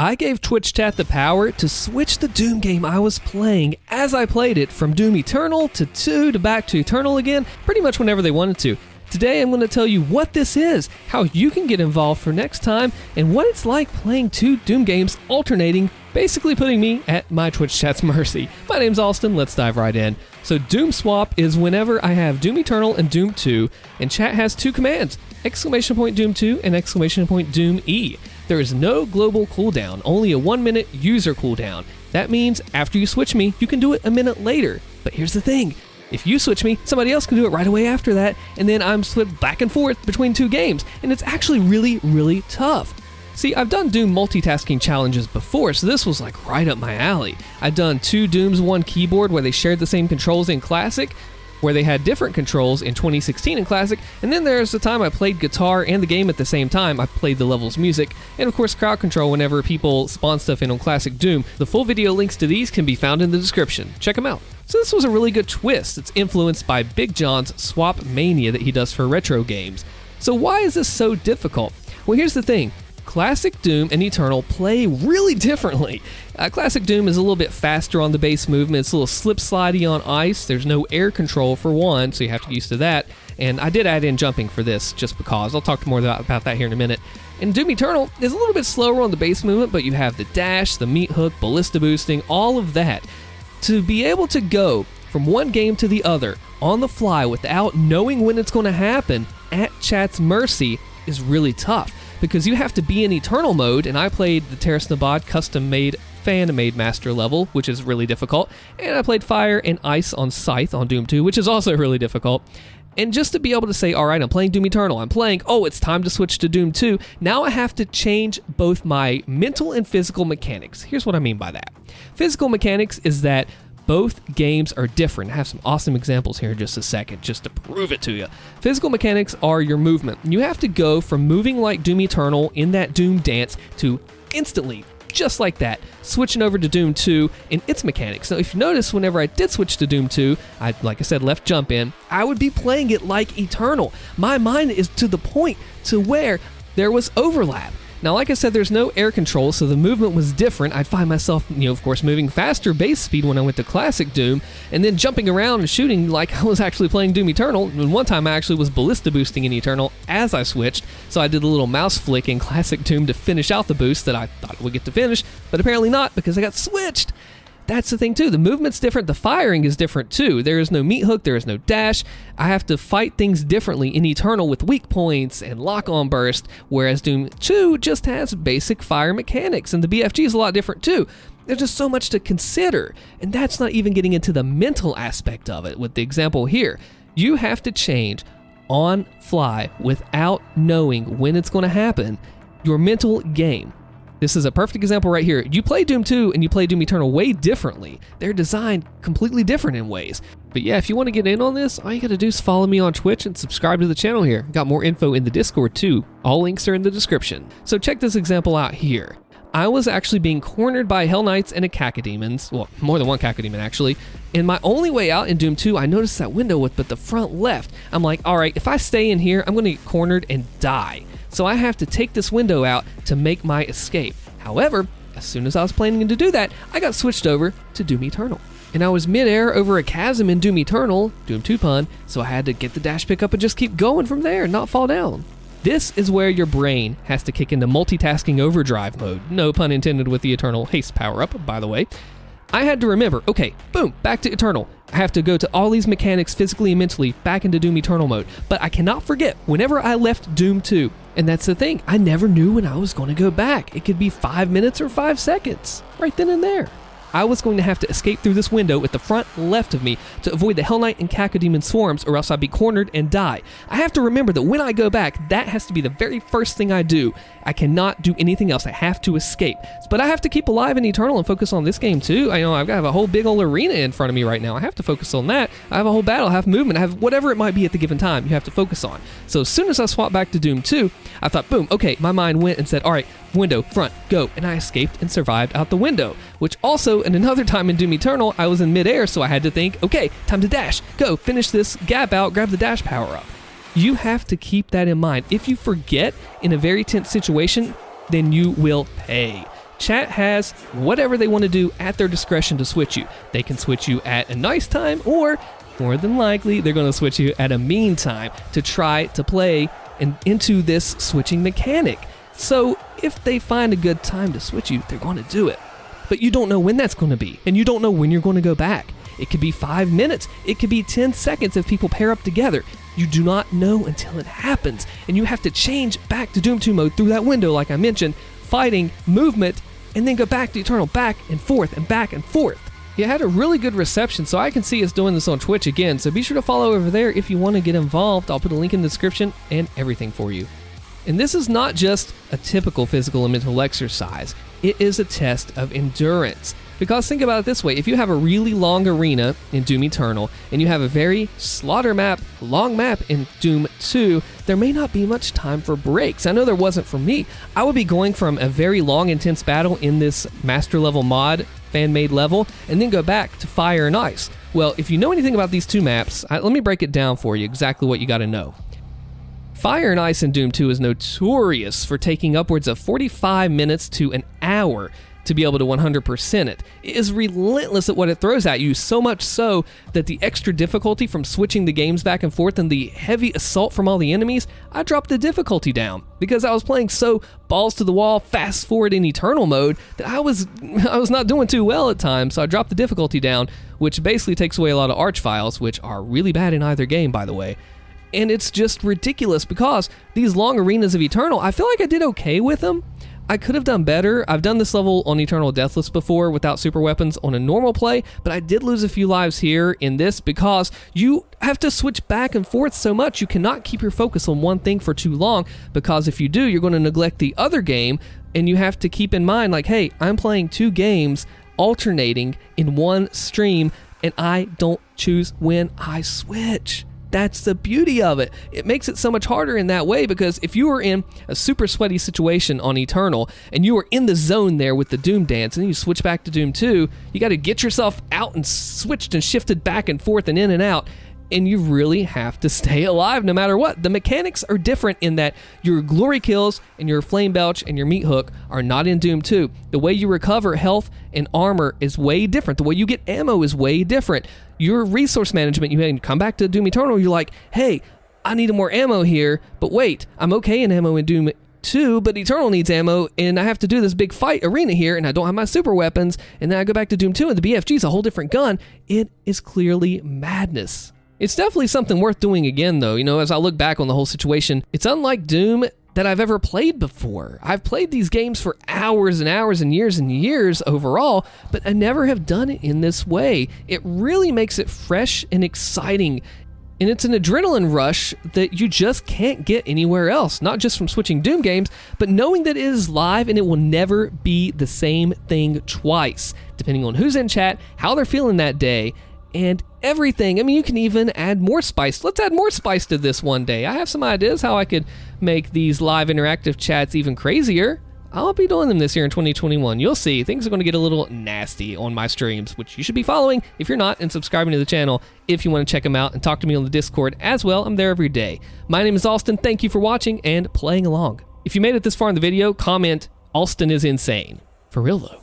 I gave Twitch chat the power to switch the Doom game I was playing as I played it from Doom Eternal to 2 to back to Eternal again, pretty much whenever they wanted to. Today I'm going to tell you what this is, how you can get involved for next time, and what it's like playing 2 Doom games alternating, basically putting me at my Twitch chat's mercy. My name's Allstin, let's dive right in. So DOOMSWAP is whenever I have Doom Eternal and Doom 2, and chat has 2 commands, !Doom 2 and !Doom E. There is no global cooldown, only a 1-minute user cooldown. That means after you switch me, you can do it a minute later. But here's the thing, if you switch me, somebody else can do it right away after that, and then I'm split back and forth between 2 games, and it's actually really tough. See, I've done Doom multitasking challenges before, so this was like right up my alley. I've done 2 Dooms 1 keyboard where they shared the same controls in Classic, where they had different controls in 2016 in Classic, and then there's the time I played guitar and the game at the same time. I played the level's music, and of course crowd control whenever people spawn stuff in on Classic Doom. The full video links to these can be found in the description. Check them out. So this was a really good twist. It's influenced by Big John's swap mania that he does for retro games. So why is this so difficult? Well, here's the thing. Classic Doom and Eternal play really differently. Classic Doom is a little bit faster on the base movement. It's a little slip-slidey on ice. There's no air control for one, so you have to get used to that. And I did add in jumping for this just because. I'll talk more about that here in a minute. And Doom Eternal is a little bit slower on the base movement, but you have the dash, the meat hook, ballista boosting, all of that. To be able to go from one game to the other on the fly without knowing when it's going to happen at chat's mercy is really tough. Because you have to be in Eternal mode, and I played the Terrace Nabad custom-made fan-made master level, which is really difficult, and I played Fire and Ice on Scythe on Doom 2, which is also really difficult. And just to be able to say, alright, I'm playing Doom Eternal, I'm playing, oh, it's time to switch to Doom 2, now I have to change both my mental and physical mechanics. Here's what I mean by that. Physical mechanics is that both games are different. I have some awesome examples here in just a second, just to prove it to you. Physical mechanics are your movement. You have to go from moving like Doom Eternal in that Doom dance to instantly, just like that, switching over to Doom 2 in its mechanics. Now, if you notice, whenever I did switch to Doom 2, like I said, left jump in, I would be playing it like Eternal. My mind is to the point to where there was overlap. Now, like I said, there's no air control, so the movement was different. I'd find myself, of course, moving faster base speed when I went to Classic Doom, and then jumping around and shooting like I was actually playing Doom Eternal. And one time I actually was ballista boosting in Eternal as I switched, so I did a little mouse flick in Classic Doom to finish out the boost that I thought it would get to finish, but apparently not, because I got switched. That's the thing too, the movement's different, the firing is different too. There is no meat hook, there is no dash. I have to fight things differently in Eternal with weak points and lock-on burst, whereas Doom 2 just has basic fire mechanics, and the BFG is a lot different too. There's just so much to consider, and that's not even getting into the mental aspect of it with the example here. You have to change on fly without knowing when it's going to happen, your mental game. This is a perfect example right here. You play Doom 2 and you play Doom Eternal way differently. They're designed completely different in ways. But yeah, if you want to get in on this, all you gotta do is follow me on Twitch and subscribe to the channel here. Got more info in the Discord too. All links are in the description. So check this example out here. I was actually being cornered by Hell Knights and a Cacodemons. Well, more than one Cacodemon actually. And my only way out in Doom 2, I noticed that window with but the front left. I'm like, alright, if I stay in here, I'm gonna get cornered and die. So I have to take this window out to make my escape. However, as soon as I was planning to do that, I got switched over to Doom Eternal. And I was midair over a chasm in Doom Eternal, Doom 2 pun, so I had to get the dash pick up and just keep going from there and not fall down. This is where your brain has to kick into multitasking overdrive mode. No pun intended with the Eternal haste power-up, by the way. I had to remember, okay, boom, back to Eternal. I have to go to all these mechanics physically and mentally back into Doom Eternal mode. But I cannot forget whenever I left Doom 2. And that's the thing, I never knew when I was going to go back. It could be 5 minutes or 5 seconds, right then and there. I was going to have to escape through this window at the front left of me to avoid the Hell Knight and Cacodemon swarms, or else I'd be cornered and die. I have to remember that when I go back, that has to be the very first thing I do. I cannot do anything else. I have to escape. But I have to keep alive in Eternal and focus on this game too. I know I've got a whole big old arena in front of me right now. I have to focus on that. I have a whole battle, I have movement, I have whatever it might be at the given time you have to focus on. So as soon as I swapped back to Doom 2, I thought, boom, okay, my mind went and said, all right, window, front, go. And I escaped and survived out the window, which also, in another time in Doom Eternal, I was in midair, so I had to think, okay, time to dash, go, finish this gap out, grab the dash power up. You have to keep that in mind. If you forget in a very tense situation, then you will pay. Chat has whatever they want to do at their discretion to switch you. They can switch you at a nice time, or more than likely, they're going to switch you at a mean time to try to play into this switching mechanic. So if they find a good time to switch you, they're going to do it. But you don't know when that's going to be, and you don't know when you're going to go back. It could be 5 minutes. It could be 10 seconds if people pair up together. You do not know until it happens, and you have to change back to Doom 2 mode through that window, like I mentioned, fighting, movement, and then go back to Eternal, back and forth and back and forth. It had a really good reception, so I can see us doing this on Twitch again, so be sure to follow over there if you want to get involved. I'll put a link in the description and everything for you. And this is not just a typical physical and mental exercise. It is a test of endurance. Because think about it this way, if you have a really long arena in Doom Eternal, and you have a very slaughter map, long map in Doom 2, there may not be much time for breaks. I know there wasn't for me. I would be going from a very long, intense battle in this master level mod, fan-made level, and then go back to Fire and Ice. Well, if you know anything about these two maps, let me break it down for you, exactly what you gotta know. Fire and Ice in Doom 2 is notorious for taking upwards of 45 minutes to an hour to be able to 100% it. It is relentless at what it throws at you, so much so that the extra difficulty from switching the games back and forth and the heavy assault from all the enemies, I dropped the difficulty down because I was playing so balls to the wall, fast forward in Eternal mode that I was not doing too well at times, so I dropped the difficulty down, which basically takes away a lot of Archviles, which are really bad in either game, by the way. And it's just ridiculous because these long arenas of Eternal, I feel like I did okay with them. I could have done better. I've done this level on Eternal Deathless before without super weapons on a normal play, but I did lose a few lives here in this because you have to switch back and forth so much. You cannot keep your focus on one thing for too long, because if you do, you're going to neglect the other game, and you have to keep in mind, like, hey, I'm playing 2 games alternating in one stream, and I don't choose when I switch. That's the beauty of it. It makes it so much harder in that way, because if you were in a super sweaty situation on Eternal and you were in the zone there with the Doom dance and then you switch back to Doom 2, you got to get yourself out and switched and shifted back and forth and in and out. And you really have to stay alive no matter what. The mechanics are different in that your glory kills and your flame belch and your meat hook are not in Doom 2. The way you recover health and armor is way different. The way you get ammo is way different. Your resource management, you come back to Doom Eternal, you're like, hey, I need more ammo here, but wait, I'm okay in ammo in Doom 2, but Eternal needs ammo, and I have to do this big fight arena here, and I don't have my super weapons, and then I go back to Doom 2, and the BFG is a whole different gun. It is clearly madness. It's definitely something worth doing again, though. You know, as I look back on the whole situation, it's unlike Doom that I've ever played before. I've played these games for hours and hours and years overall, but I never have done it in this way. It really makes it fresh and exciting, and it's an adrenaline rush that you just can't get anywhere else, not just from switching Doom games, but knowing that it is live and it will never be the same thing twice, depending on who's in chat, how they're feeling that day, and everything. I mean, you can even add more spice. Let's add more spice to this one day. I have some ideas how I could make these live interactive chats even crazier. I'll be doing them this year in 2021. You'll see. Things are going to get a little nasty on my streams, which you should be following if you're not, and subscribing to the channel if you want to check them out and talk to me on the Discord as well. I'm there every day. My name is Allstin. Thank you for watching and playing along. If you made it this far in the video, comment, Allstin is insane. For real though.